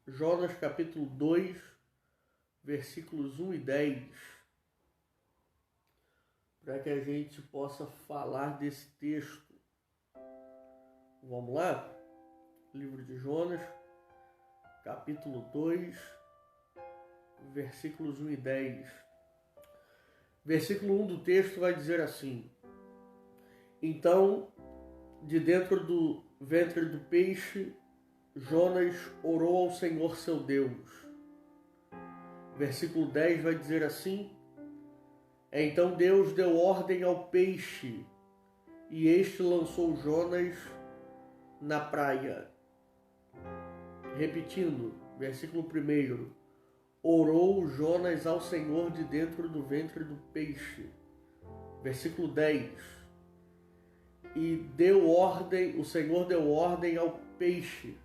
Jonas capítulo 2, versículos 1 e 10, para que a gente possa falar desse texto. Vamos lá? Livro de Jonas, capítulo 2, versículos 1 e 10. Versículo 1 do texto vai dizer assim: Então, de dentro do ventre do peixe, Jonas orou ao Senhor seu Deus. Versículo 10 vai dizer assim: Então Deus deu ordem ao peixe, e este lançou Jonas na praia. Repetindo, versículo 1: Orou Jonas ao Senhor de dentro do ventre do peixe. Versículo 10: E o Senhor deu ordem ao peixe,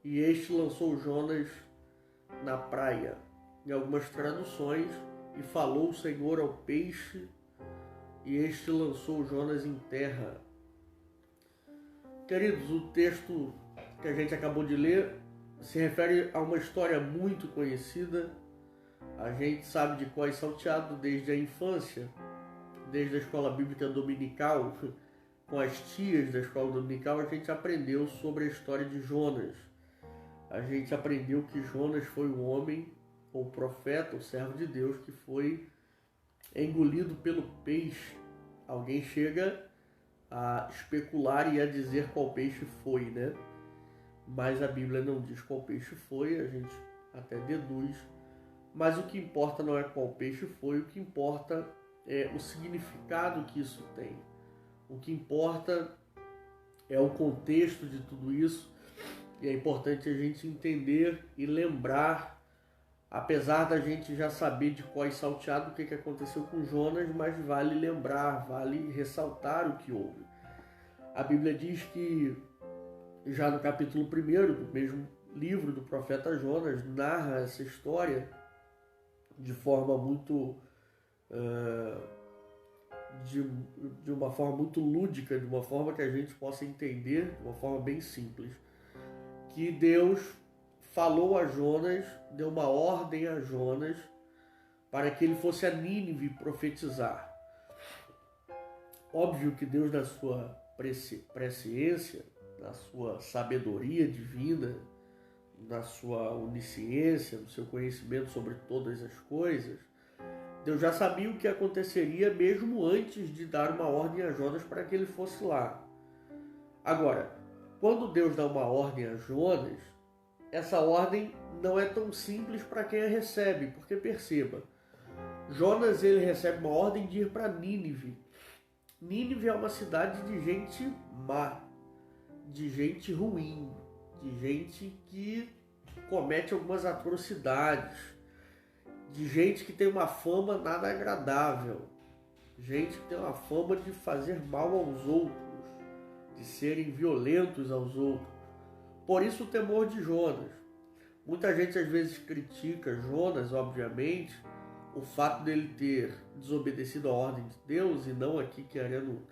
e este lançou Jonas na praia. Em algumas traduções, e falou o Senhor ao peixe, e este lançou Jonas em terra. Queridos, o texto que a gente acabou de ler se refere a uma história muito conhecida. A gente sabe de cor e salteado desde a infância, desde a escola bíblica dominical. Com as tias da escola dominical, a gente aprendeu sobre a história de Jonas. A gente aprendeu que Jonas foi o homem, ou profeta, o servo de Deus, que foi engolido pelo peixe. Alguém chega a especular e a dizer qual peixe foi, né? Mas a Bíblia não diz qual peixe foi, a gente até deduz. Mas o que importa não é qual peixe foi, o que importa é o significado que isso tem. O que importa é o contexto de tudo isso, e é importante a gente entender e lembrar, apesar da gente já saber de cor e salteado o que aconteceu com Jonas, mas vale lembrar, vale ressaltar o que houve. A Bíblia diz que, já no capítulo 1 do mesmo livro do profeta Jonas, narra essa história de forma muito... de uma forma muito lúdica, de uma forma que a gente possa entender, de uma forma bem simples, que Deus falou a Jonas, deu uma ordem a Jonas para que ele fosse a Nínive profetizar. Óbvio que Deus, na sua presciência, na sua sabedoria divina, na sua onisciência, no seu conhecimento sobre todas as coisas, Deus já sabia o que aconteceria mesmo antes de dar uma ordem a Jonas para que ele fosse lá. Agora, quando Deus dá uma ordem a Jonas, essa ordem não é tão simples para quem a recebe, porque perceba, Jonas ele recebe uma ordem de ir para Nínive. Nínive é uma cidade de gente má, de gente ruim, de gente que comete algumas atrocidades, de gente que tem uma fama nada agradável, gente que tem uma fama de fazer mal aos outros, de serem violentos aos outros. Por isso o temor de Jonas. Muita gente às vezes critica Jonas, obviamente, o fato dele ter desobedecido a ordem de Deus, e não aqui querendo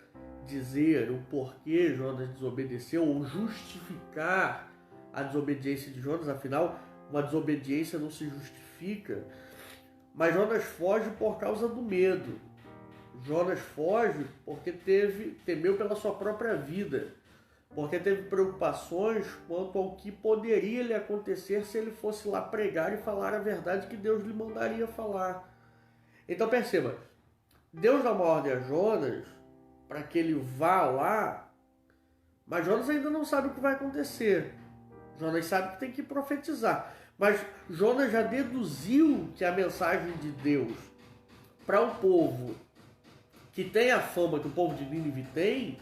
dizer o porquê Jonas desobedeceu ou justificar a desobediência de Jonas. Afinal, uma desobediência não se justifica. Mas Jonas foge por causa do medo. Jonas foge porque temeu pela sua própria vida, porque teve preocupações quanto ao que poderia lhe acontecer se ele fosse lá pregar e falar a verdade que Deus lhe mandaria falar. Então perceba, Deus dá uma ordem a Jonas para que ele vá lá, mas Jonas ainda não sabe o que vai acontecer. Jonas sabe que tem que profetizar, mas Jonas já deduziu que a mensagem de Deus para o povo que tem a fama que o povo de Nínive tem,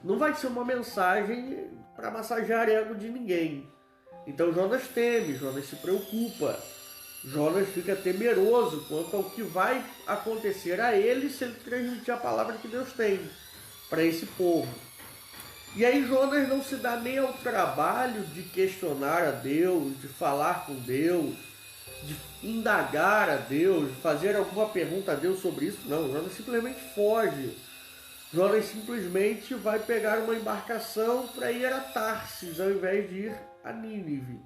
não vai ser uma mensagem para massagear ego de ninguém. Então Jonas teme, Jonas se preocupa, Jonas fica temeroso quanto ao que vai acontecer a ele se ele transmitir a palavra que Deus tem para esse povo. E aí Jonas não se dá nem ao trabalho de questionar a Deus, de falar com Deus, de indagar a Deus, fazer alguma pergunta a Deus sobre isso. Não, Jonas simplesmente foge. Jonas simplesmente vai pegar uma embarcação para ir a Tarsis, ao invés de ir a Nínive.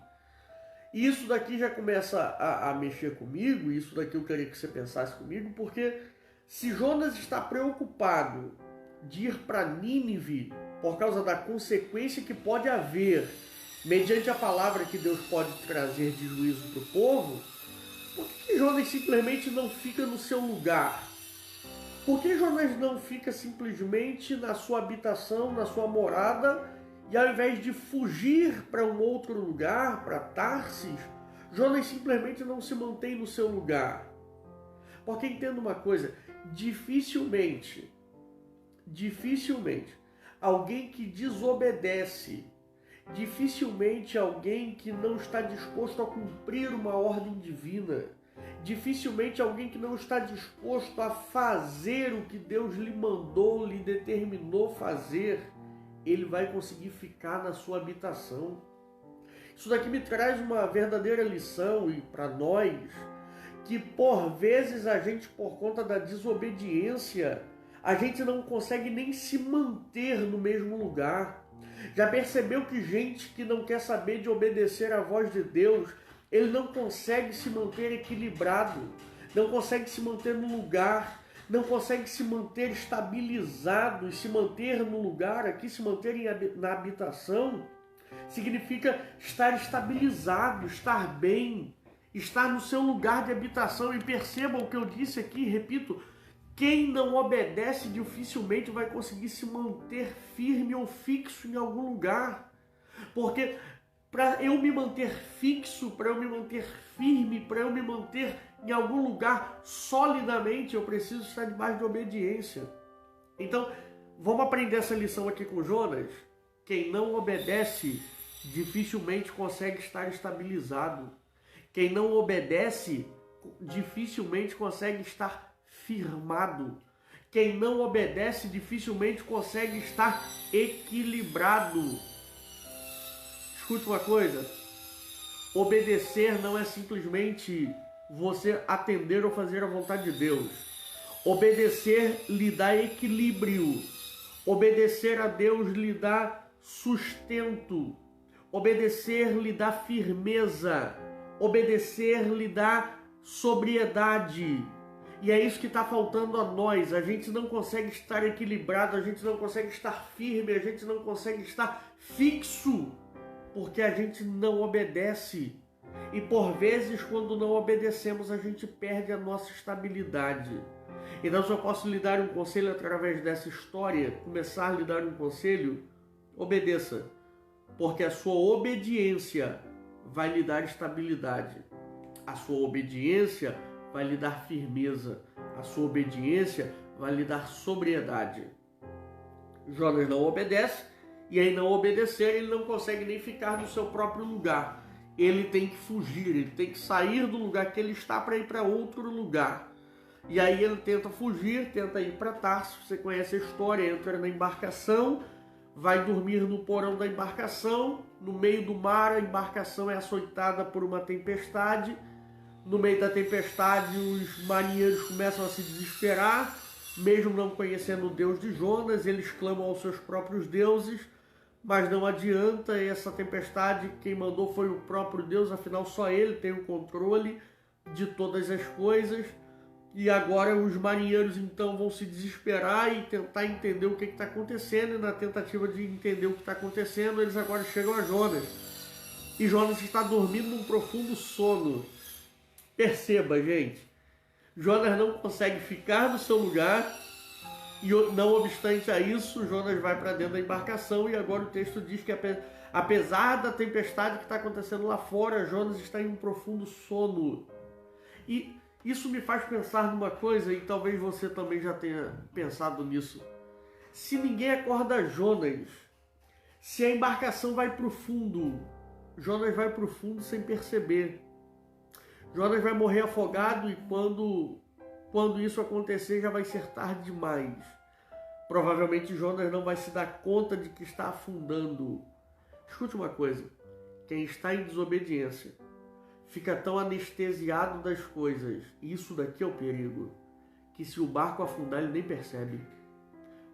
E isso daqui já começa a mexer comigo, isso daqui eu queria que você pensasse comigo, porque se Jonas está preocupado de ir para Nínive por causa da consequência que pode haver mediante a palavra que Deus pode trazer de juízo para o povo, por que Jonas simplesmente não fica no seu lugar? Por que Jonas não fica simplesmente na sua habitação, na sua morada, e ao invés de fugir para um outro lugar, para Tarsis, Jonas simplesmente não se mantém no seu lugar? Porque entenda uma coisa, dificilmente, alguém que desobedece, dificilmente alguém que não está disposto a cumprir uma ordem divina, dificilmente alguém que não está disposto a fazer o que Deus lhe mandou, lhe determinou fazer, ele vai conseguir ficar na sua habitação. Isso daqui me traz uma verdadeira lição, e para nós, que por vezes a gente, por conta da desobediência, a gente não consegue nem se manter no mesmo lugar. Já percebeu que gente que não quer saber de obedecer à voz de Deus, ele não consegue se manter equilibrado, não consegue se manter no lugar, não consegue se manter estabilizado, e se manter no lugar aqui, se manter na habitação, significa estar estabilizado, estar bem, estar no seu lugar de habitação. E percebam o que eu disse aqui, repito, quem não obedece dificilmente vai conseguir se manter firme ou fixo em algum lugar. Porque para eu me manter fixo, para eu me manter firme, para eu me manter em algum lugar solidamente, eu preciso estar debaixo de obediência. Então, vamos aprender essa lição aqui com Jonas. Quem não obedece dificilmente consegue estar estabilizado. Quem não obedece dificilmente consegue estar firmado. Quem não obedece dificilmente consegue estar equilibrado. Escute uma coisa, obedecer não é simplesmente você atender ou fazer a vontade de Deus. Obedecer lhe dá equilíbrio. Obedecer a Deus lhe dá sustento. Obedecer lhe dá firmeza. Obedecer lhe dá sobriedade. E é isso que está faltando a nós. A gente não consegue estar equilibrado, a gente não consegue estar firme, a gente não consegue estar fixo, porque a gente não obedece. E por vezes, quando não obedecemos, a gente perde a nossa estabilidade. Então, se eu posso lhe dar um conselho através dessa história, começar a lhe dar um conselho, obedeça. Porque a sua obediência vai lhe dar estabilidade. A sua obediência vai lhe dar firmeza. A sua obediência vai lhe dar sobriedade. Jonas não obedece, e aí não obedecer, ele não consegue nem ficar no seu próprio lugar. Ele tem que fugir, ele tem que sair do lugar que ele está para ir para outro lugar. E aí ele tenta fugir, tenta ir para Tarso. Você conhece a história, entra na embarcação, vai dormir no porão da embarcação. No meio do mar, a embarcação é açoitada por uma tempestade. No meio da tempestade, os marinheiros começam a se desesperar. Mesmo não conhecendo o Deus de Jonas, eles clamam aos seus próprios deuses. Mas não adianta, essa tempestade, quem mandou foi o próprio Deus, afinal só ele tem o controle de todas as coisas. E agora os marinheiros então vão se desesperar e tentar entender o que está acontecendo. E na tentativa de entender o que está acontecendo, eles agora chegam a Jonas. E Jonas está dormindo num profundo sono. Perceba, gente, Jonas não consegue ficar no seu lugar. E não obstante a isso, Jonas vai para dentro da embarcação, e agora o texto diz que apesar da tempestade que está acontecendo lá fora, Jonas está em um profundo sono. E isso me faz pensar numa coisa, e talvez você também já tenha pensado nisso. Se ninguém acorda Jonas, se a embarcação vai para o fundo, Jonas vai para o fundo sem perceber. Jonas vai morrer afogado, e quando isso acontecer, já vai ser tarde demais. Provavelmente Jonas não vai se dar conta de que está afundando. Escute uma coisa, quem está em desobediência fica tão anestesiado das coisas, e isso daqui é o perigo, que se o barco afundar ele nem percebe.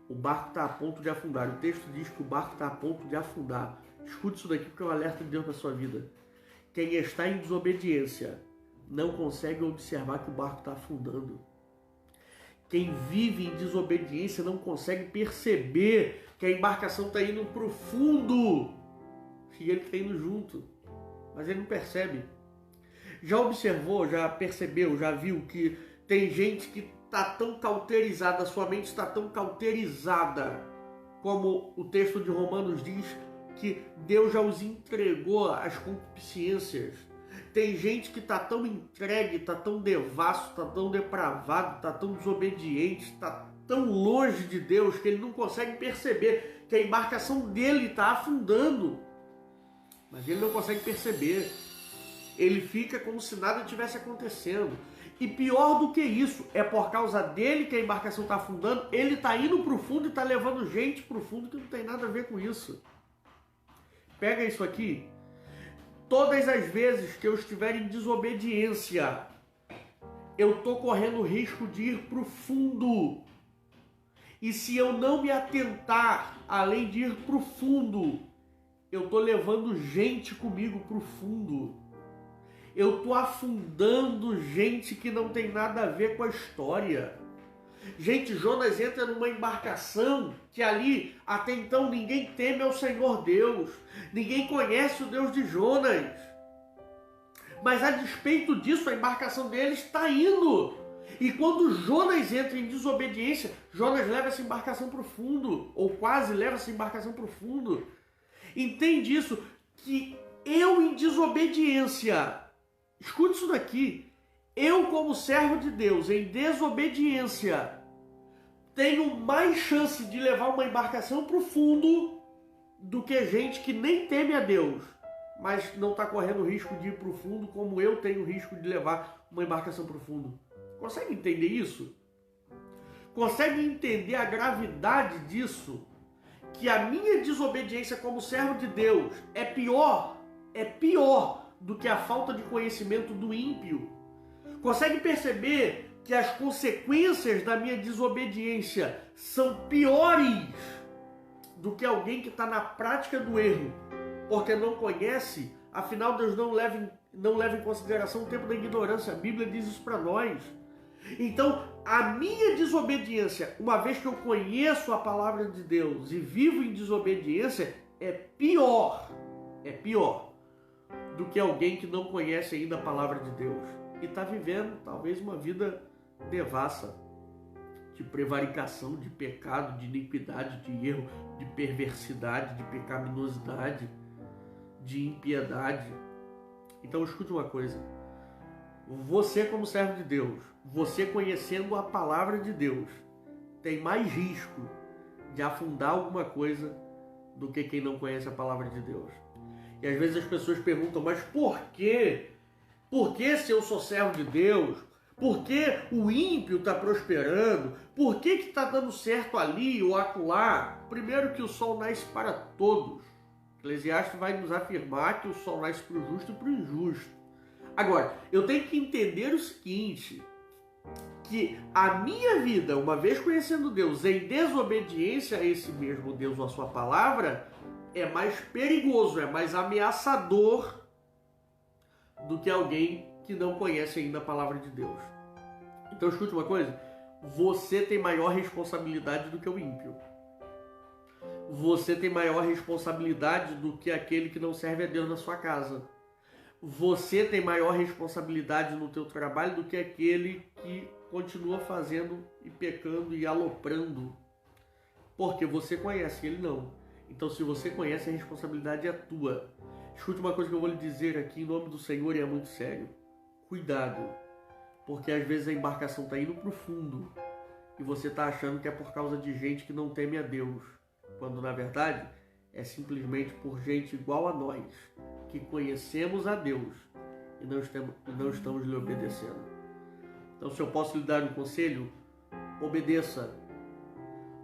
O barco está a ponto de afundar. O texto diz que o barco está a ponto de afundar. Escute isso daqui porque é um alerta de Deus para a sua vida. Quem está em desobediência não consegue observar que o barco está afundando. Quem vive em desobediência não consegue perceber que a embarcação está indo para o fundo e ele está indo junto, mas ele não percebe. Já observou, já percebeu, já viu que tem gente que está tão cauterizada, sua mente está tão cauterizada, como o texto de Romanos diz, que Deus já os entregou às concupiscências. Tem gente que está tão entregue, está tão devasso, está tão depravado, está tão desobediente, está tão longe de Deus que ele não consegue perceber que a embarcação dele está afundando. Mas ele não consegue perceber. Ele fica como se nada tivesse acontecendo. E pior do que isso, é por causa dele que a embarcação está afundando, ele está indo para o fundo e está levando gente para o fundo que não tem nada a ver com isso. Pega isso aqui. Todas as vezes que eu estiver em desobediência, eu estou correndo o risco de ir para o fundo. E se eu não me atentar, além de ir para o fundo, eu estou levando gente comigo para o fundo. Eu estou afundando gente que não tem nada a ver com a história. Gente, Jonas entra numa embarcação que ali, até então, ninguém teme ao Senhor Deus. Ninguém conhece o Deus de Jonas. Mas a despeito disso, a embarcação dele está indo. E quando Jonas entra em desobediência, Jonas leva essa embarcação para o fundo, ou quase leva essa embarcação para o fundo. Entende isso? Que eu em desobediência, escute isso daqui, eu como servo de Deus em desobediência, tenho mais chance de levar uma embarcação para o fundo do que gente que nem teme a Deus, mas não está correndo risco de ir para o fundo como eu tenho risco de levar uma embarcação para o fundo. Consegue entender isso? Consegue entender a gravidade disso? Que a minha desobediência como servo de Deus é pior do que a falta de conhecimento do ímpio. Consegue perceber que as consequências da minha desobediência são piores do que alguém que está na prática do erro, porque não conhece, afinal Deus não leva em consideração o tempo da ignorância. A Bíblia diz isso para nós. Então, a minha desobediência, uma vez que eu conheço a palavra de Deus e vivo em desobediência, é pior do que alguém que não conhece ainda a palavra de Deus e está vivendo talvez uma vida devassa, de prevaricação, de pecado, de iniquidade, de erro, de perversidade, de pecaminosidade, de impiedade. Então escute uma coisa, você como servo de Deus, você conhecendo a palavra de Deus, tem mais risco de afundar alguma coisa do que quem não conhece a palavra de Deus. E às vezes as pessoas perguntam, mas por quê? Por que se eu sou servo de Deus? Por que o ímpio está prosperando? Por que está dando certo ali ou acolá? Primeiro que o sol nasce para todos. Eclesiastes vai nos afirmar que o sol nasce para o justo e para o injusto. Agora, eu tenho que entender o seguinte, que a minha vida, uma vez conhecendo Deus, em desobediência a esse mesmo Deus ou a sua palavra, é mais perigoso, é mais ameaçador do que alguém que não conhece ainda a palavra de Deus. Então escute uma coisa, você tem maior responsabilidade do que o ímpio. Você tem maior responsabilidade do que aquele que não serve a Deus na sua casa. Você tem maior responsabilidade no teu trabalho do que aquele que continua fazendo e pecando e aloprando. Porque você conhece, ele não. Então se você conhece, a responsabilidade é tua. Escute uma coisa que eu vou lhe dizer aqui em nome do Senhor e é muito sério. Cuidado, porque às vezes a embarcação está indo para o fundo e você está achando que é por causa de gente que não teme a Deus, quando na verdade é simplesmente por gente igual a nós, que conhecemos a Deus e não estamos lhe obedecendo. Então, se eu posso lhe dar um conselho, obedeça.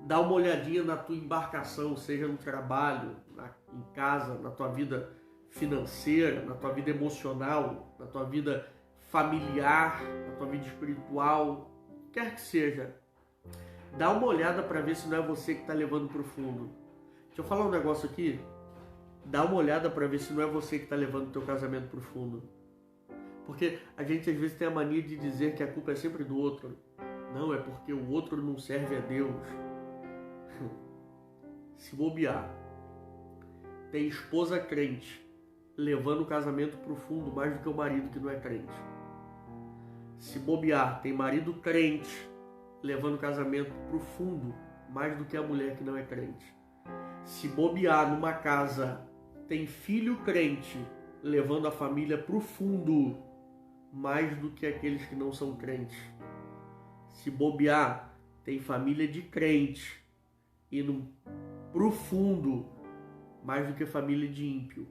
Dá uma olhadinha na tua embarcação, seja no trabalho, em casa, na tua vida financeira, na tua vida emocional, na tua vida familiar, na tua vida espiritual, quer que seja, dá uma olhada para ver se não é você que está levando para o fundo. Deixa eu falar um negócio aqui. Dá uma olhada para ver se não é você que está levando o teu casamento para o fundo. Porque a gente às vezes tem a mania de dizer que a culpa é sempre do outro. Não, é porque o outro não serve a Deus. Se bobear, tem esposa crente levando o casamento para o fundo mais do que o marido que não é crente. Se bobear, tem marido crente levando o casamento para o fundo mais do que a mulher que não é crente. Se bobear, numa casa tem filho crente levando a família para o fundo mais do que aqueles que não são crentes. Se bobear, tem família de crente indo para o fundo mais do que família de ímpio.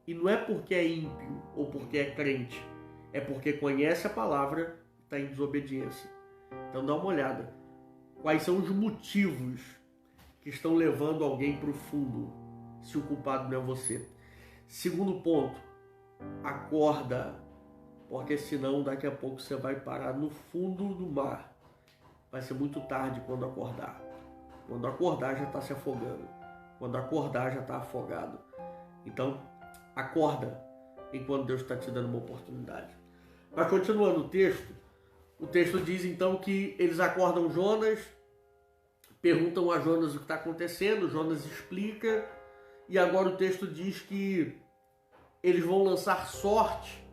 E não é porque é ímpio ou porque é crente, é porque conhece a palavra e está em desobediência. Então dá uma olhada. Quais são os motivos que estão levando alguém para o fundo, se o culpado não é você? Segundo ponto, acorda, porque senão daqui a pouco você vai parar no fundo do mar. Vai ser muito tarde quando acordar. Quando acordar já está se afogando. Quando acordar já está afogado. Então, acorda enquanto Deus está te dando uma oportunidade. Mas continuando o texto diz então que eles acordam Jonas, perguntam a Jonas o que está acontecendo, Jonas explica, e agora o texto diz que eles vão lançar sorte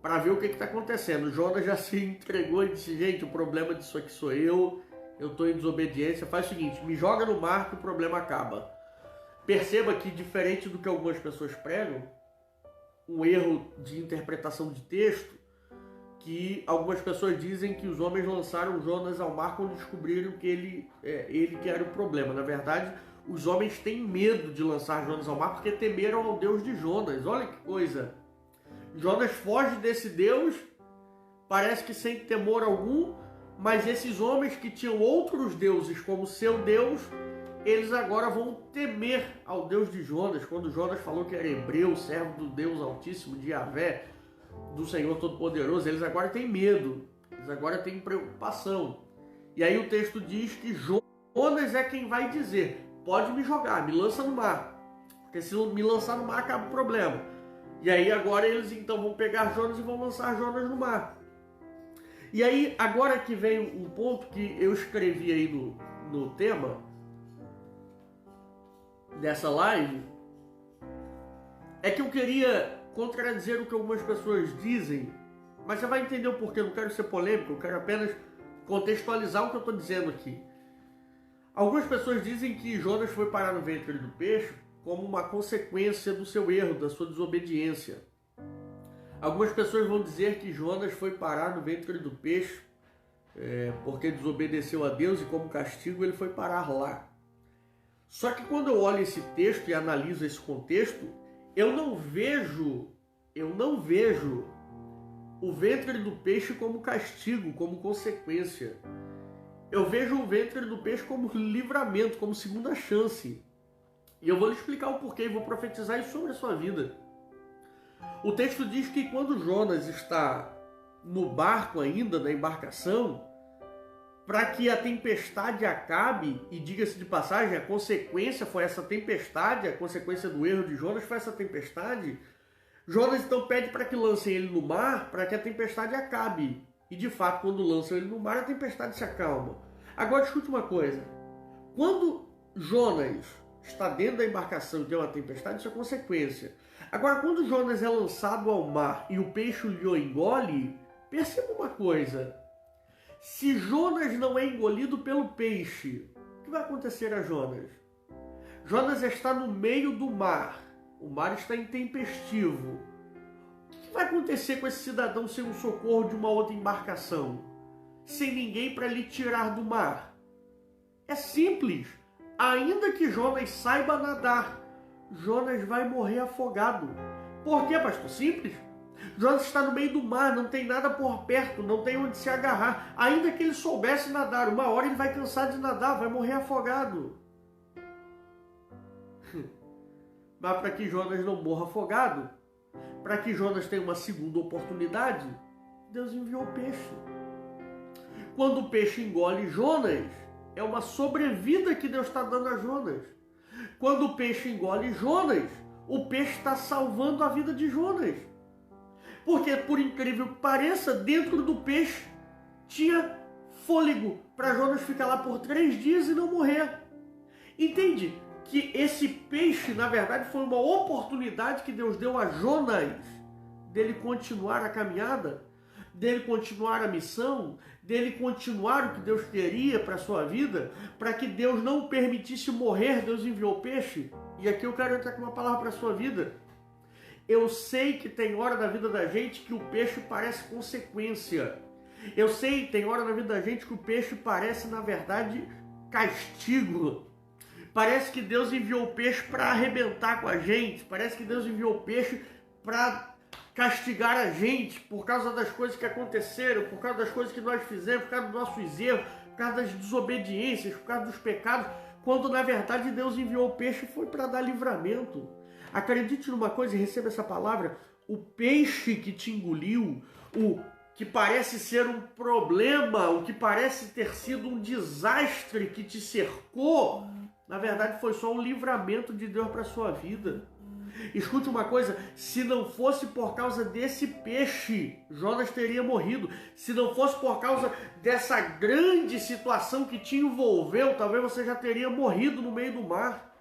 para ver o que está acontecendo. Jonas já se entregou e disse, gente, o problema disso aqui sou eu estou em desobediência, faz o seguinte, me joga no mar que o problema acaba. Perceba que, diferente do que algumas pessoas pregam, um erro de interpretação de texto, que algumas pessoas dizem que os homens lançaram Jonas ao mar quando descobriram que ele que era o problema. Na verdade, os homens têm medo de lançar Jonas ao mar porque temeram ao Deus de Jonas. Olha que coisa! Jonas foge desse Deus, parece que sem temor algum, mas esses homens que tinham outros deuses como seu Deus, eles agora vão temer ao Deus de Jonas. Quando Jonas falou que era hebreu, servo do Deus Altíssimo, de Yahvé, do Senhor Todo-Poderoso, eles agora têm medo, eles agora têm preocupação. E aí o texto diz que Jonas é quem vai dizer, pode me jogar, me lança no mar, porque se me lançar no mar acaba o problema. E aí agora eles então vão pegar Jonas e vão lançar Jonas no mar. E aí agora que vem um ponto que eu escrevi aí no tema dessa live, é que eu queria contradizer o que algumas pessoas dizem, mas você vai entender o porquê. Eu não quero ser polêmico, eu quero apenas contextualizar o que eu estou dizendo aqui. Algumas pessoas dizem que Jonas foi parar no ventre do peixe como uma consequência do seu erro, da sua desobediência. Algumas pessoas vão dizer que Jonas foi parar no ventre do peixe porque desobedeceu a Deus e como castigo ele foi parar lá. Só que quando eu olho esse texto e analiso esse contexto, eu não vejo o ventre do peixe como castigo, como consequência. Eu vejo o ventre do peixe como livramento, como segunda chance. E eu vou lhe explicar o porquê e vou profetizar isso sobre a sua vida. O texto diz que quando Jonas está no barco ainda, na embarcação, para que a tempestade acabe, e diga-se de passagem, a consequência foi essa tempestade, a consequência do erro de Jonas foi essa tempestade, Jonas então pede para que lancem ele no mar, para que a tempestade acabe. E de fato, quando lançam ele no mar, a tempestade se acalma. Agora escute uma coisa, quando Jonas está dentro da embarcação e tem uma tempestade, isso é consequência. Agora, quando Jonas é lançado ao mar e o peixe lhe engole, perceba uma coisa. Se Jonas não é engolido pelo peixe, o que vai acontecer a Jonas? Jonas está no meio do mar. O mar está intempestivo. O que vai acontecer com esse cidadão sem o socorro de uma outra embarcação? Sem ninguém para lhe tirar do mar? É simples. Ainda que Jonas saiba nadar, Jonas vai morrer afogado. Por quê, pastor? Simples. Jonas está no meio do mar, não tem nada por perto, não tem onde se agarrar. Ainda que ele soubesse nadar, uma hora ele vai cansar de nadar, vai morrer afogado. mas para que Jonas não morra afogado, para que Jonas tenha uma segunda oportunidade, Deus enviou o peixe. Quando o peixe engole Jonas, é uma sobrevida que Deus está dando a Jonas. Quando o peixe engole Jonas, o peixe está salvando a vida de Jonas. Porque, por incrível que pareça, dentro do peixe tinha fôlego para Jonas ficar lá por 3 dias e não morrer. Entende que esse peixe, na verdade, foi uma oportunidade que Deus deu a Jonas dele continuar a caminhada, dele continuar a missão, dele continuar o que Deus queria para a sua vida, para que Deus não permitisse morrer. Deus enviou o peixe. E aqui eu quero entrar com uma palavra para a sua vida. Eu sei que tem hora da vida da gente que o peixe parece consequência. Eu sei que tem hora na vida da gente que o peixe parece, na verdade, castigo. Parece que Deus enviou o peixe para arrebentar com a gente. Parece que Deus enviou o peixe para castigar a gente por causa das coisas que aconteceram, por causa das coisas que nós fizemos, por causa dos nossos erros, por causa das desobediências, por causa dos pecados, quando na verdade Deus enviou o peixe foi para dar livramento. Acredite numa coisa e receba essa palavra: o peixe que te engoliu, o que parece ser um problema, o que parece ter sido um desastre que te cercou, na verdade foi só um livramento de Deus para a sua vida. Escute uma coisa, se não fosse por causa desse peixe, Jonas teria morrido. Se não fosse por causa dessa grande situação que te envolveu, talvez você já teria morrido no meio do mar.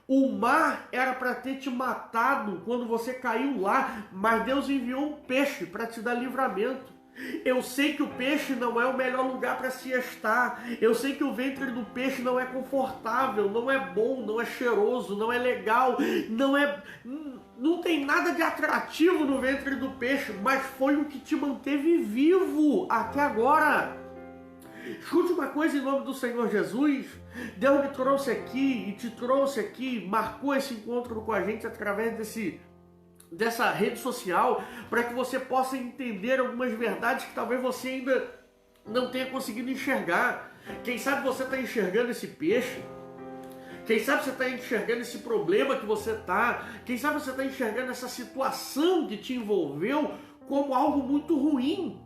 O mar era para ter te matado quando você caiu lá, mas Deus enviou um peixe para te dar livramento. Eu sei que o peixe não é o melhor lugar para se estar. Eu sei que o ventre do peixe não é confortável, não é bom, não é cheiroso, não é legal, não tem nada de atrativo no ventre do peixe, mas foi o que te manteve vivo até agora. Escute uma coisa em nome do Senhor Jesus. Deus me trouxe aqui e te trouxe aqui, marcou esse encontro com a gente através dessa rede social, para que você possa entender algumas verdades que talvez você ainda não tenha conseguido enxergar. Quem sabe você está enxergando esse peixe, quem sabe você está enxergando esse problema que você está, quem sabe você está enxergando essa situação que te envolveu como algo muito ruim,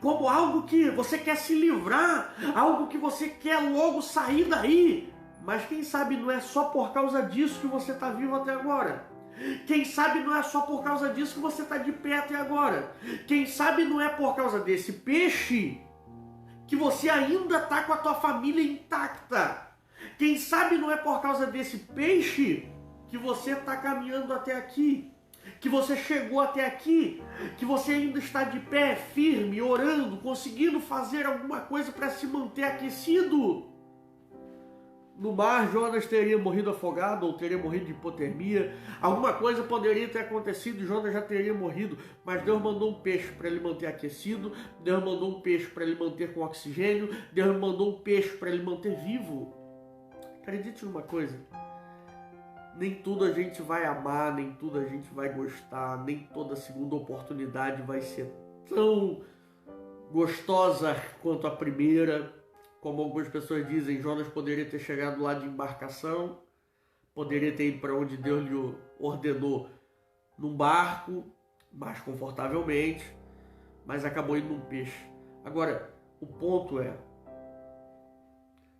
como algo que você quer se livrar, algo que você quer logo sair daí. Mas quem sabe não é só por causa disso que você está vivo até agora. Quem sabe não é só por causa disso que você está de pé até agora. Quem sabe não é por causa desse peixe que você ainda está com a tua família intacta. Quem sabe não é por causa desse peixe que você está caminhando até aqui, que você chegou até aqui, que você ainda está de pé, firme, orando, conseguindo fazer alguma coisa para se manter aquecido. No mar, Jonas teria morrido afogado ou teria morrido de hipotermia. Alguma coisa poderia ter acontecido e Jonas já teria morrido. Mas Deus mandou um peixe para ele manter aquecido. Deus mandou um peixe para ele manter com oxigênio. Deus mandou um peixe para ele manter vivo. Acredite numa coisa. Nem tudo a gente vai amar, nem tudo a gente vai gostar. Nem toda segunda oportunidade vai ser tão gostosa quanto a primeira. Como algumas pessoas dizem, Jonas poderia ter chegado lá de embarcação, poderia ter ido para onde Deus lhe ordenou num barco, mais confortavelmente, mas acabou indo num peixe. Agora, o ponto é,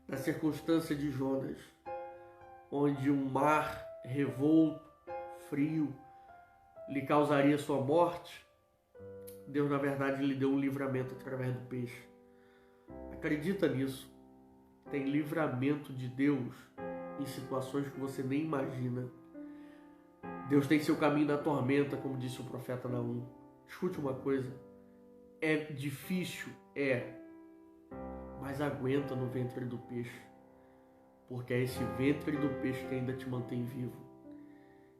na circunstância de Jonas, onde um mar revolto, frio, lhe causaria sua morte, Deus, na verdade, lhe deu um livramento através do peixe. Acredita nisso. Tem livramento de Deus em situações que você nem imagina. Deus tem seu caminho na tormenta, como disse o profeta Naum. Escute uma coisa. É difícil, mas aguenta no ventre do peixe. Porque é esse ventre do peixe que ainda te mantém vivo.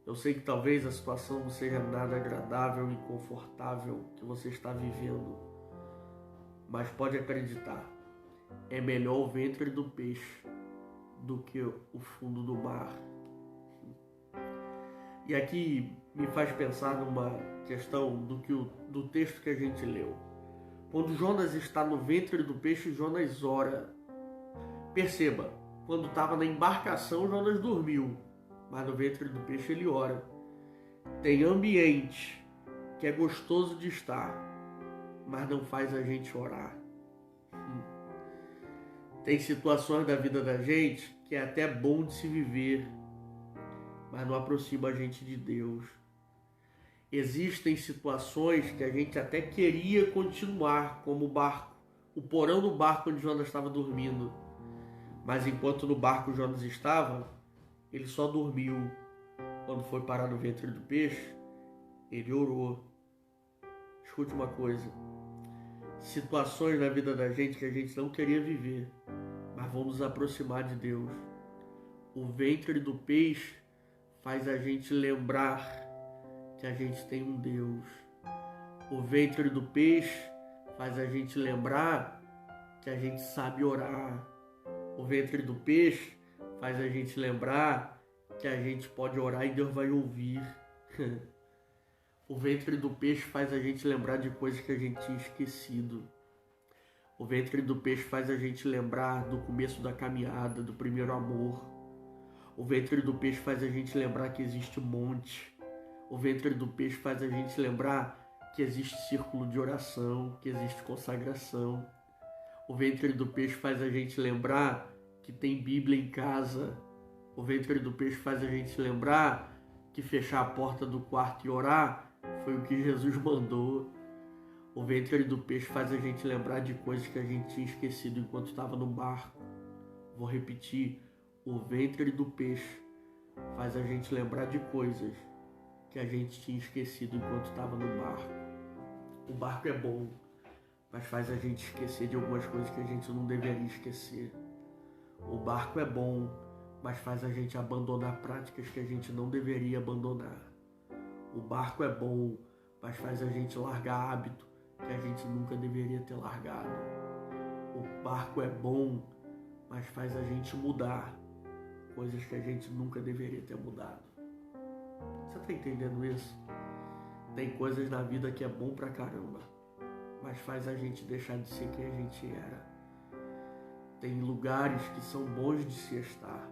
Eu sei que talvez a situação não seja nada agradável e confortável que você está vivendo. Mas pode acreditar. É melhor o ventre do peixe do que o fundo do mar. E aqui me faz pensar numa questão do texto que a gente leu. Quando Jonas está no ventre do peixe, Jonas ora. Perceba, quando estava na embarcação, Jonas dormiu. mas no ventre do peixe ele ora. Tem ambiente que é gostoso de estar, mas não faz a gente orar. Tem situações da vida da gente que é até bom de se viver, mas não aproxima a gente de Deus. Existem situações que a gente até queria continuar, como o barco, o porão do barco onde Jonas estava dormindo. Mas enquanto no barco Jonas estava, ele só dormiu. Quando foi parar no ventre do peixe, ele orou. Escute uma coisa. Situações na vida da gente que a gente não queria viver, mas vão nos aproximar de Deus. O ventre do peixe faz a gente lembrar que a gente tem um Deus. O ventre do peixe faz a gente lembrar que a gente sabe orar. O ventre do peixe faz a gente lembrar que a gente pode orar e Deus vai ouvir. O ventre do peixe faz a gente lembrar de coisas que a gente tinha esquecido. O ventre do peixe faz a gente lembrar do começo da caminhada, do primeiro amor. O ventre do peixe faz a gente lembrar que existe monte. O ventre do peixe faz a gente lembrar que existe círculo de oração, que existe consagração. O ventre do peixe faz a gente lembrar que tem Bíblia em casa. O ventre do peixe faz a gente lembrar que fechar a porta do quarto e orar foi o que Jesus mandou. O ventre do peixe faz a gente lembrar de coisas que a gente tinha esquecido enquanto estava no barco. Vou repetir. O ventre do peixe faz a gente lembrar de coisas que a gente tinha esquecido enquanto estava no barco. O barco é bom, mas faz a gente esquecer de algumas coisas que a gente não deveria esquecer. O barco é bom, mas faz a gente abandonar práticas que a gente não deveria abandonar. O barco é bom, mas faz a gente largar hábito que a gente nunca deveria ter largado. O barco é bom, mas faz a gente mudar coisas que a gente nunca deveria ter mudado. Você está entendendo isso? Tem coisas na vida que é bom pra caramba, mas faz a gente deixar de ser quem a gente era. Tem lugares que são bons de se estar,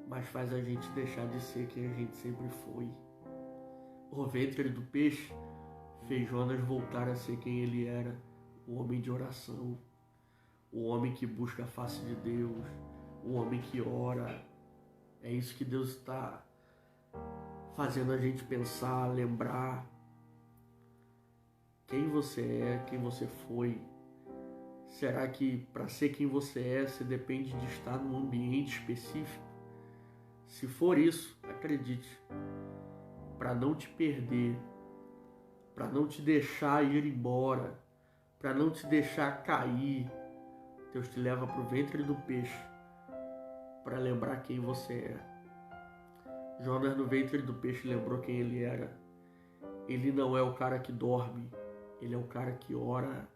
mas faz a gente deixar de ser quem a gente sempre foi. O ventre do peixe fez Jonas voltar a ser quem ele era, o homem de oração, o homem que busca a face de Deus, o homem que ora. É isso que Deus está fazendo a gente pensar, lembrar quem você é, quem você foi. Será que para ser quem você é, você depende de estar num ambiente específico? Se for isso, acredite, para não te perder, para não te deixar ir embora, para não te deixar cair, Deus te leva para o ventre do peixe para lembrar quem você é. Jonas no ventre do peixe lembrou quem ele era. Ele não é o cara que dorme, ele é o cara que ora.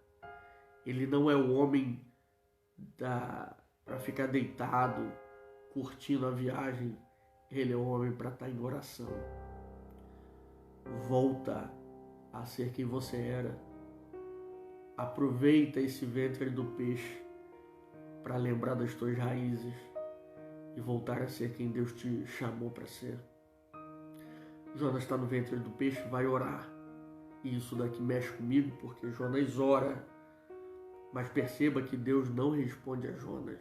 Ele não é o homem para ficar deitado, curtindo a viagem. Ele é o homem para estar em oração. Volta a ser quem você era. Aproveita esse ventre do peixe para lembrar das tuas raízes e voltar a ser quem Deus te chamou para ser. Jonas está no ventre do peixe, vai orar. E isso daqui mexe comigo porque Jonas ora, mas perceba que Deus não responde a Jonas.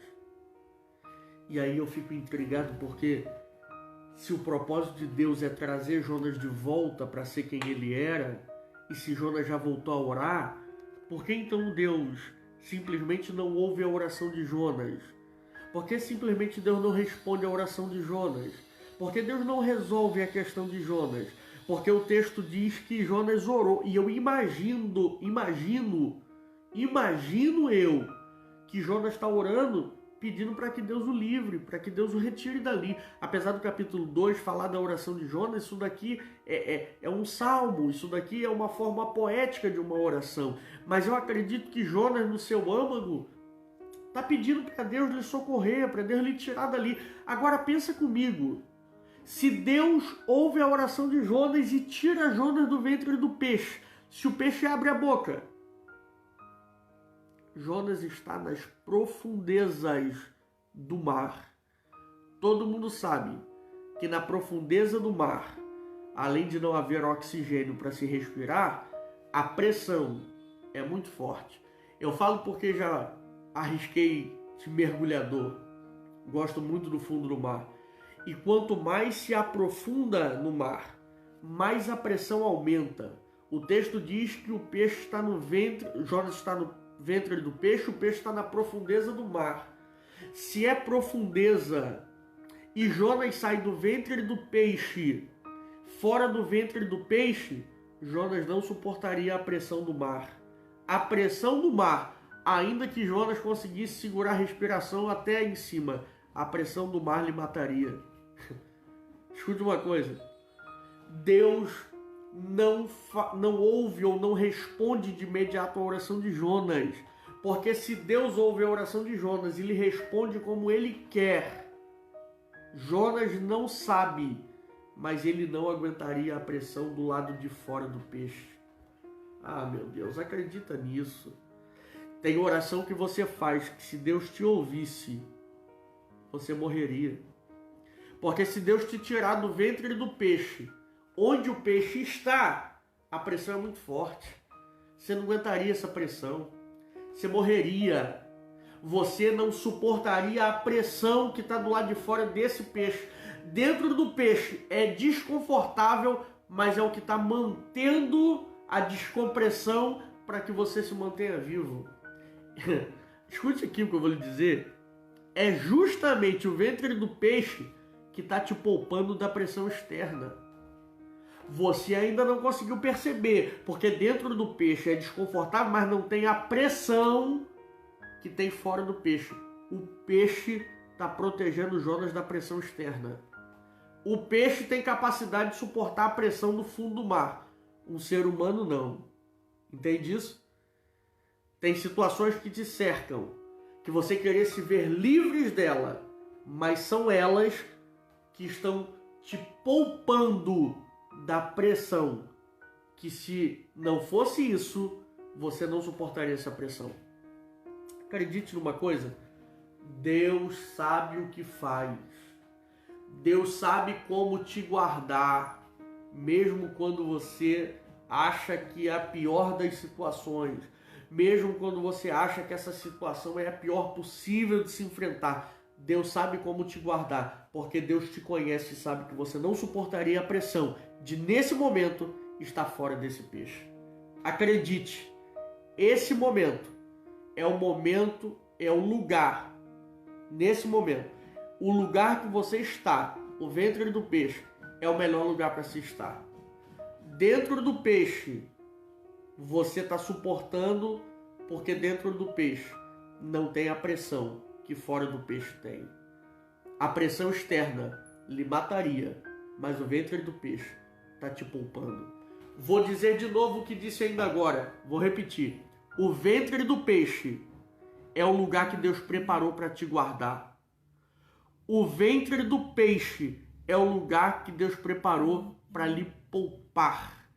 E aí eu fico intrigado porque se o propósito de Deus é trazer Jonas de volta para ser quem ele era, e se Jonas já voltou a orar, por que então Deus simplesmente não ouve a oração de Jonas? Por que simplesmente Deus não responde a oração de Jonas? Por que Deus não resolve a questão de Jonas? Porque o texto diz que Jonas orou. E eu imagino eu que Jonas está orando, pedindo para que Deus o livre, para que Deus o retire dali. Apesar do capítulo 2 falar da oração de Jonas, isso daqui é um salmo, isso daqui é uma forma poética de uma oração. Mas eu acredito que Jonas, no seu âmago, está pedindo para Deus lhe socorrer, para Deus lhe tirar dali. Agora pensa comigo, se Deus ouve a oração de Jonas e tira Jonas do ventre do peixe, se o peixe abre a boca, Jonas está nas profundezas do mar. Todo mundo sabe que na profundeza do mar, além de não haver oxigênio para se respirar, a pressão é muito forte. Eu falo porque já arrisquei de mergulhador, gosto muito do fundo do mar. E quanto mais se aprofunda no mar, mais a pressão aumenta. O texto diz que o peixe está no ventre, Jonas está no ventre do peixe, o peixe está na profundeza do mar. Se é profundeza e Jonas sai do ventre do peixe, fora do ventre do peixe, Jonas não suportaria a pressão do mar. A pressão do mar, ainda que Jonas conseguisse segurar a respiração até em cima, a pressão do mar lhe mataria. Escute uma coisa, Deus não ouve ou não responde de imediato a oração de Jonas, porque se Deus ouve a oração de Jonas e lhe responde como ele quer, Jonas não sabe, mas ele não aguentaria a pressão do lado de fora do peixe. Ah, meu Deus, acredita nisso. Tem oração que você faz que se Deus te ouvisse, você morreria. Porque se Deus te tirar do ventre do peixe, onde o peixe está, a pressão é muito forte. Você não aguentaria essa pressão. Você morreria. Você não suportaria a pressão que está do lado de fora desse peixe. Dentro do peixe é desconfortável, mas é o que está mantendo a descompressão para que você se mantenha vivo. Escute aqui o que eu vou lhe dizer. É justamente o ventre do peixe que está te poupando da pressão externa. Você ainda não conseguiu perceber, porque dentro do peixe é desconfortável, mas não tem a pressão que tem fora do peixe. O peixe está protegendo Jonas da pressão externa. O peixe tem capacidade de suportar a pressão do fundo do mar. Um ser humano não. Entende isso? Tem situações que te cercam, que você querer se ver livres dela, mas são elas que estão te poupando da pressão, que se não fosse isso, você não suportaria essa pressão. Acredite numa coisa, Deus sabe o que faz. Deus sabe como te guardar, mesmo quando você acha que é a pior das situações, mesmo quando você acha que essa situação é a pior possível de se enfrentar. Deus sabe como te guardar, porque Deus te conhece e sabe que você não suportaria a pressão de, nesse momento, estar fora desse peixe. Acredite, esse momento, é o lugar, nesse momento, o lugar que você está, o ventre do peixe, é o melhor lugar para se estar. Dentro do peixe, você está suportando, porque dentro do peixe não tem a pressão que fora do peixe tem. A pressão externa lhe mataria, mas o ventre do peixe está te poupando. Vou dizer de novo o que disse ainda agora, vou repetir. O ventre do peixe é o lugar que Deus preparou para te guardar. O ventre do peixe é o lugar que Deus preparou para lhe poupar.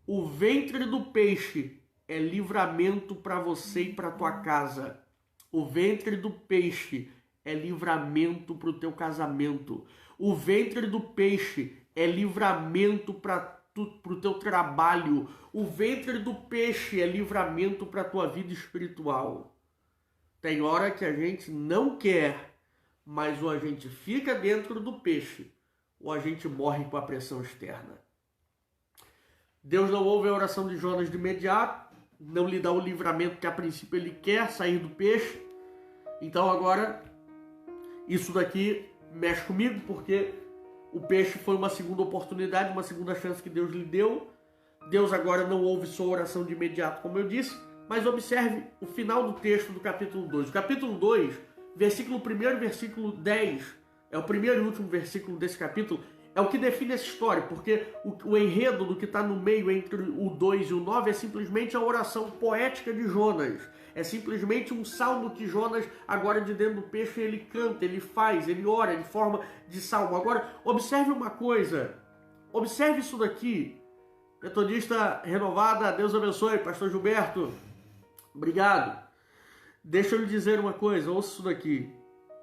O ventre do peixe é livramento para você e para tua casa. O ventre do peixe é livramento para o teu casamento. O ventre do peixe é livramento para o teu trabalho. O ventre do peixe é livramento para a tua vida espiritual. Tem hora que a gente não quer, mas ou a gente fica dentro do peixe, ou a gente morre com a pressão externa. Deus não ouve a oração de Jonas de imediato, não lhe dá o livramento que a princípio ele quer, sair do peixe. Então agora, isso daqui mexe comigo, porque o peixe foi uma segunda oportunidade, uma segunda chance que Deus lhe deu. Deus agora não ouve sua oração de imediato, como eu disse, mas observe o final do texto do capítulo 2. O capítulo 2, versículo 1 e versículo 10, é o primeiro e último versículo desse capítulo, é o que define essa história, porque o enredo do que está no meio entre o 2 e o 9 é simplesmente a oração poética de Jonas. É simplesmente um salmo que Jonas, agora de dentro do peixe, ele canta, ele faz, ele ora em forma de salmo. Agora, observe uma coisa, observe isso daqui. Metodista renovada, Deus abençoe, pastor Gilberto, obrigado. Deixa eu lhe dizer uma coisa, ouça isso daqui.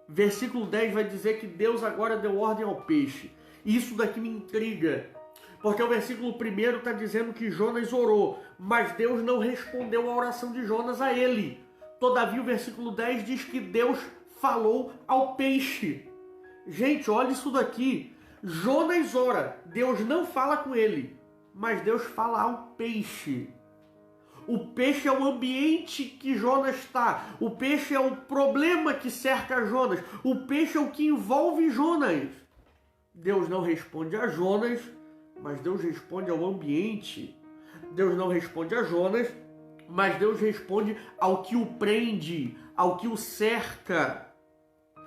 Versículo 10 vai dizer que Deus agora deu ordem ao peixe. Isso daqui me intriga, porque o versículo 1 está dizendo que Jonas orou, mas Deus não respondeu a oração de Jonas a ele. Todavia, o versículo 10 diz que Deus falou ao peixe. Gente, olha isso daqui. Jonas ora, Deus não fala com ele, mas Deus fala ao peixe. O peixe é o ambiente que Jonas está. O peixe é o problema que cerca Jonas. O peixe é o que envolve Jonas. Deus não responde a Jonas, mas Deus responde ao ambiente. Deus não responde a Jonas, mas Deus responde ao que o prende, ao que o cerca.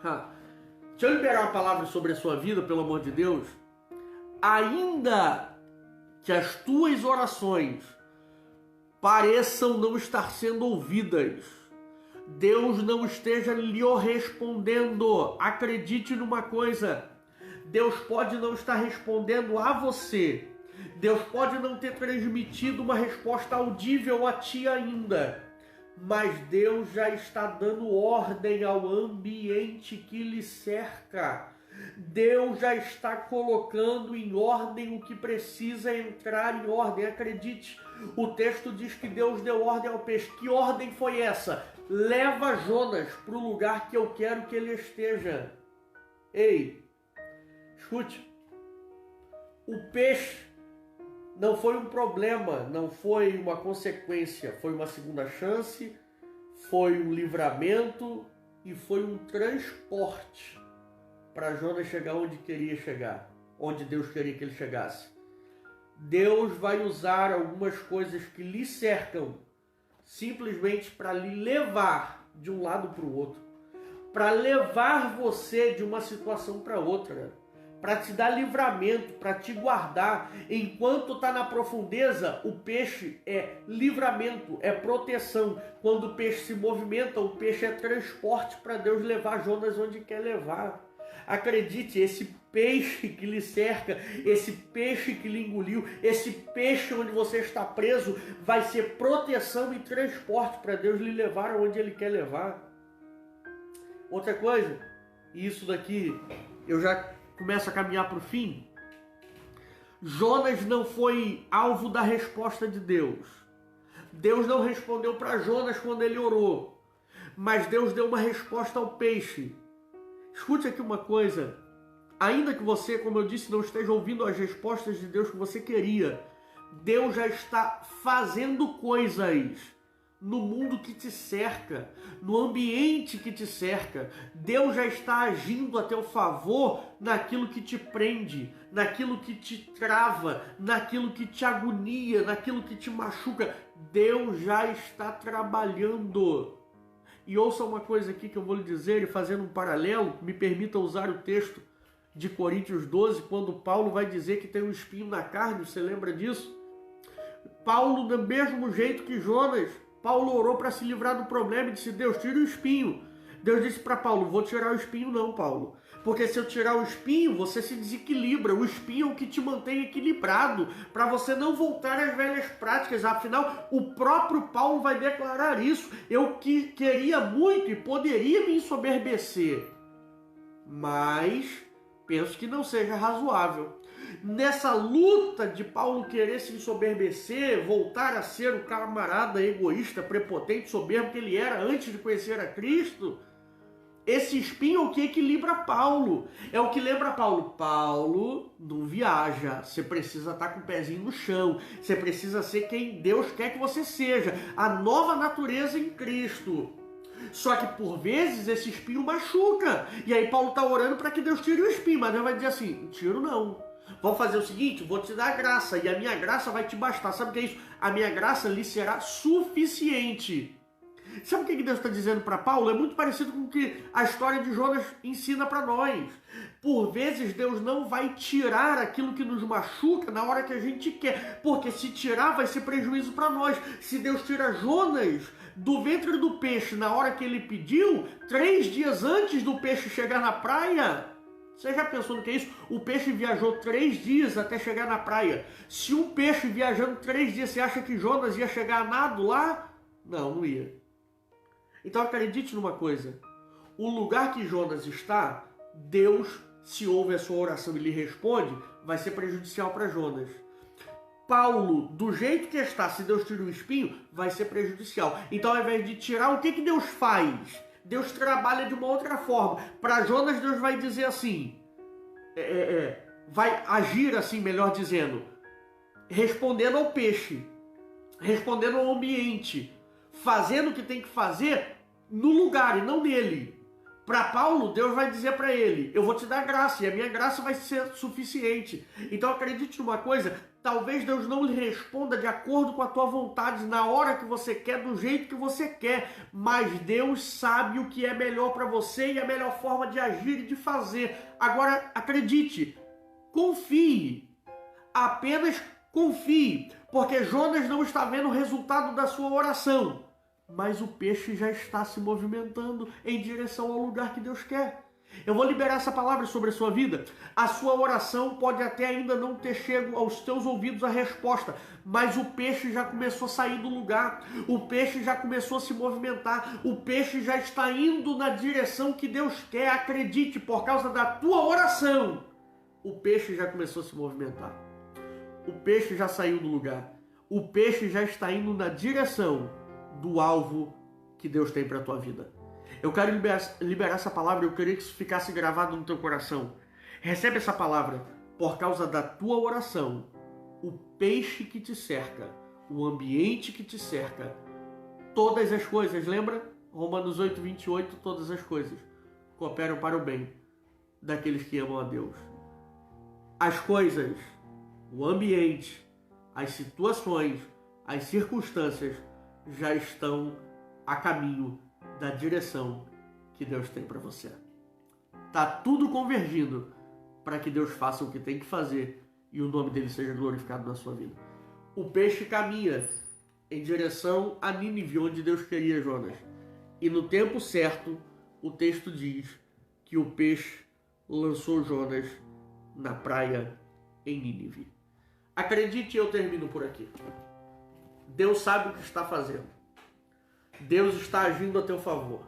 Deixa eu liberar uma palavra sobre a sua vida, pelo amor de Deus. Ainda que as tuas orações pareçam não estar sendo ouvidas, Deus não esteja lhe respondendo, acredite numa coisa, Deus pode não estar respondendo a você, Deus pode não ter transmitido uma resposta audível a ti ainda, mas Deus já está dando ordem ao ambiente que lhe cerca. Deus já está colocando em ordem o que precisa entrar em ordem. Acredite, o texto diz que Deus deu ordem ao peixe. Que ordem foi essa? Leva Jonas para o lugar que eu quero que ele esteja. Ei, escute. O peixe não foi um problema, não foi uma consequência. Foi uma segunda chance, foi um livramento e foi um transporte para Jonas chegar onde queria chegar, onde Deus queria que ele chegasse. Deus vai usar algumas coisas que lhe cercam simplesmente para lhe levar de um lado para o outro, para levar você de uma situação para outra, para te dar livramento, para te guardar. Enquanto está na profundeza, o peixe é livramento, é proteção. Quando o peixe se movimenta, o peixe é transporte para Deus levar Jonas onde quer levar. Acredite, esse peixe que lhe cerca, esse peixe que lhe engoliu, esse peixe onde você está preso, vai ser proteção e transporte para Deus lhe levar aonde Ele quer levar. Outra coisa, e isso daqui eu já começo a caminhar para o fim. Jonas não foi alvo da resposta de Deus. Deus não respondeu para Jonas quando ele orou, mas Deus deu uma resposta ao peixe. Escute aqui uma coisa, ainda que você, como eu disse, não esteja ouvindo as respostas de Deus que você queria, Deus já está fazendo coisas no mundo que te cerca, no ambiente que te cerca. Deus já está agindo a teu favor naquilo que te prende, naquilo que te trava, naquilo que te agonia, naquilo que te machuca. Deus já está trabalhando. E ouça uma coisa aqui que eu vou lhe dizer, e fazendo um paralelo, me permita usar o texto de Coríntios 12, quando Paulo vai dizer que tem um espinho na carne, você lembra disso? Paulo, do mesmo jeito que Jonas, Paulo orou para se livrar do problema e disse: Deus, tira o espinho. Deus disse para Paulo: vou tirar o espinho não, Paulo. Porque se eu tirar o espinho, você se desequilibra. O espinho é o que te mantém equilibrado, para você não voltar às velhas práticas. Afinal, o próprio Paulo vai declarar isso. Eu queria muito e poderia me ensoberbecer, mas penso que não seja razoável. Nessa luta de Paulo querer se ensoberbecer, voltar a ser o camarada egoísta, prepotente, soberbo que ele era antes de conhecer a Cristo, esse espinho é o que equilibra Paulo. É o que lembra Paulo. Paulo, não viaja. Você precisa estar com o pezinho no chão. Você precisa ser quem Deus quer que você seja. A nova natureza em Cristo. Só que por vezes esse espinho machuca. E aí Paulo está orando para que Deus tire o espinho. Mas Deus vai dizer assim: tiro não. Vamos fazer o seguinte, vou te dar graça. E a minha graça vai te bastar. Sabe o que é isso? A minha graça lhe será suficiente. Sabe o que Deus está dizendo para Paulo? É muito parecido com o que a história de Jonas ensina para nós. Por vezes Deus não vai tirar aquilo que nos machuca na hora que a gente quer, porque se tirar vai ser prejuízo para nós. Se Deus tira Jonas do ventre do peixe na hora que ele pediu, 3 dias antes do peixe chegar na praia, você já pensou no que é isso? O peixe viajou 3 dias até chegar na praia. Se um peixe viajando 3 dias, você acha que Jonas ia chegar a nado lá? Não, não ia. Então acredite numa coisa, o lugar que Jonas está, Deus se ouve a sua oração e lhe responde, vai ser prejudicial para Jonas. Paulo, do jeito que está, se Deus tira o espinho, vai ser prejudicial. Então, ao invés de tirar, o que Deus faz? Deus trabalha de uma outra forma. Para Jonas, Deus vai dizer assim, vai agir assim, melhor dizendo, respondendo ao peixe, respondendo ao ambiente, fazendo o que tem que fazer no lugar e não nele. Para Paulo, Deus vai dizer para ele, eu vou te dar graça e a minha graça vai ser suficiente. Então acredite numa coisa, talvez Deus não lhe responda de acordo com a tua vontade, na hora que você quer, do jeito que você quer, mas Deus sabe o que é melhor para você e a melhor forma de agir e de fazer. Agora acredite, confie, apenas confie, porque Jonas não está vendo o resultado da sua oração. Mas o peixe já está se movimentando em direção ao lugar que Deus quer. Eu vou liberar essa palavra sobre a sua vida. A sua oração pode até ainda não ter chego aos teus ouvidos a resposta, mas o peixe já começou a sair do lugar. O peixe já começou a se movimentar. O peixe já está indo na direção que Deus quer. Acredite, por causa da tua oração, o peixe já começou a se movimentar. O peixe já saiu do lugar. O peixe já está indo na direção do alvo que Deus tem para a tua vida. Eu quero liberar essa palavra, eu queria que isso ficasse gravado no teu coração. Recebe essa palavra. Por causa da tua oração, o peixe que te cerca, o ambiente que te cerca, todas as coisas, lembra? Romanos 8, 28, todas as coisas cooperam para o bem daqueles que amam a Deus. As coisas, o ambiente, as situações, as circunstâncias já estão a caminho da direção que Deus tem para você. Tá tudo convergindo para que Deus faça o que tem que fazer e o nome dele seja glorificado na sua vida. O peixe caminha em direção a Nínive, onde Deus queria Jonas. E no tempo certo, o texto diz que o peixe lançou Jonas na praia em Nínive. Acredite, eu termino por aqui. Deus sabe o que está fazendo. Deus está agindo a teu favor.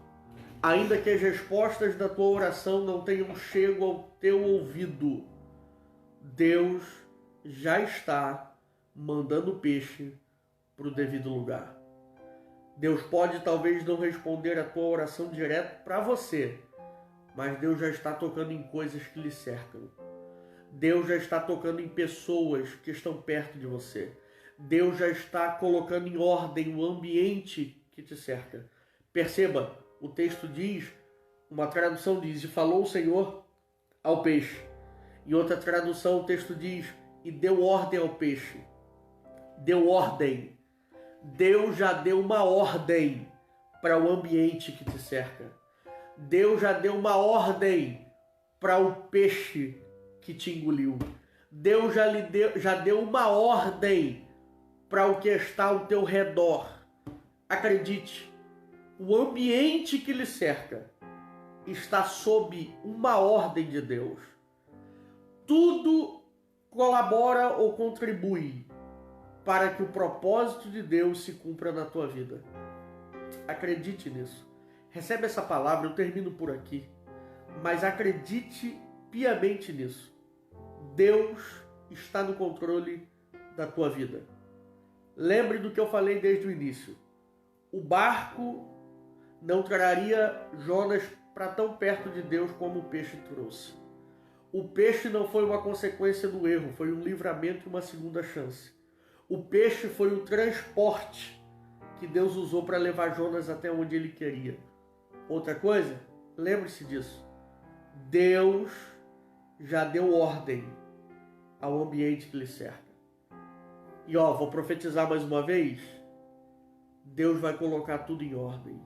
Ainda que as respostas da tua oração não tenham chego ao teu ouvido, Deus já está mandando o peixe para o devido lugar. Deus pode talvez não responder a tua oração direto para você, mas Deus já está tocando em coisas que lhe cercam. Deus já está tocando em pessoas que estão perto de você. Deus já está colocando em ordem o ambiente que te cerca. Perceba, o texto diz, uma tradução diz, e falou o Senhor ao peixe. Em outra tradução o texto diz, e deu ordem ao peixe. Deu ordem. Deus já deu uma ordem para o ambiente que te cerca. Deus já deu uma ordem para o peixe que te engoliu. Deus já deu uma ordem para o que está ao teu redor. Acredite, o ambiente que lhe cerca está sob uma ordem de Deus. Tudo colabora ou contribui para que o propósito de Deus se cumpra na tua vida. Acredite nisso. Recebe essa palavra, eu termino por aqui. Mas acredite piamente nisso. Deus está no controle da tua vida. Lembre do que eu falei desde o início. O barco não traria Jonas para tão perto de Deus como o peixe trouxe. O peixe não foi uma consequência do erro, foi um livramento e uma segunda chance. O peixe foi o transporte que Deus usou para levar Jonas até onde ele queria. Outra coisa, lembre-se disso. Deus já deu ordem ao ambiente que lhe cerca. E vou profetizar mais uma vez. Deus vai colocar tudo em ordem.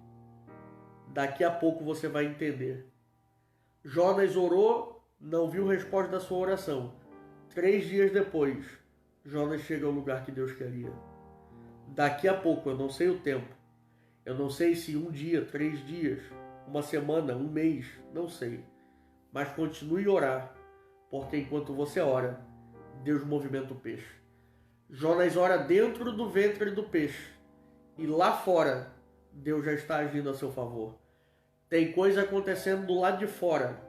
Daqui a pouco você vai entender. Jonas orou, não viu resposta da sua oração. 3 dias depois, Jonas chega ao lugar que Deus queria. Daqui a pouco, eu não sei o tempo. Eu não sei se 1 dia, 3 dias, 1 semana, 1 mês, não sei. Mas continue a orar, porque enquanto você ora, Deus movimenta o peixe. Jonas ora dentro do ventre do peixe. E lá fora, Deus já está agindo a seu favor. Tem coisa acontecendo do lado de fora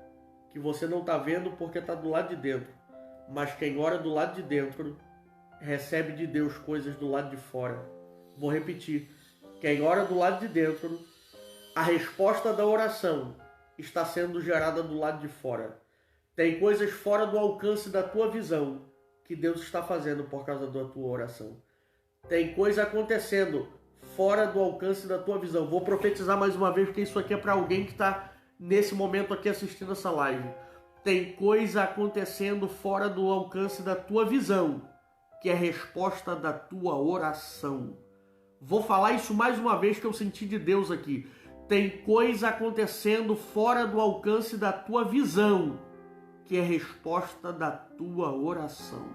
que você não está vendo porque está do lado de dentro. Mas quem ora do lado de dentro recebe de Deus coisas do lado de fora. Vou repetir. Quem ora do lado de dentro, a resposta da oração está sendo gerada do lado de fora. Tem coisas fora do alcance da tua visão que Deus está fazendo por causa da tua oração. Tem coisa acontecendo fora do alcance da tua visão. Vou profetizar mais uma vez, porque isso aqui é para alguém que está nesse momento aqui assistindo essa live. Tem coisa acontecendo fora do alcance da tua visão, que é a resposta da tua oração. Vou falar isso mais uma vez que eu senti de Deus aqui. Tem coisa acontecendo fora do alcance da tua visão, que é a resposta da tua oração.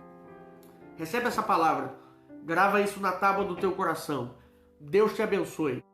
Recebe essa palavra. Grava isso na tábua do teu coração. Deus te abençoe.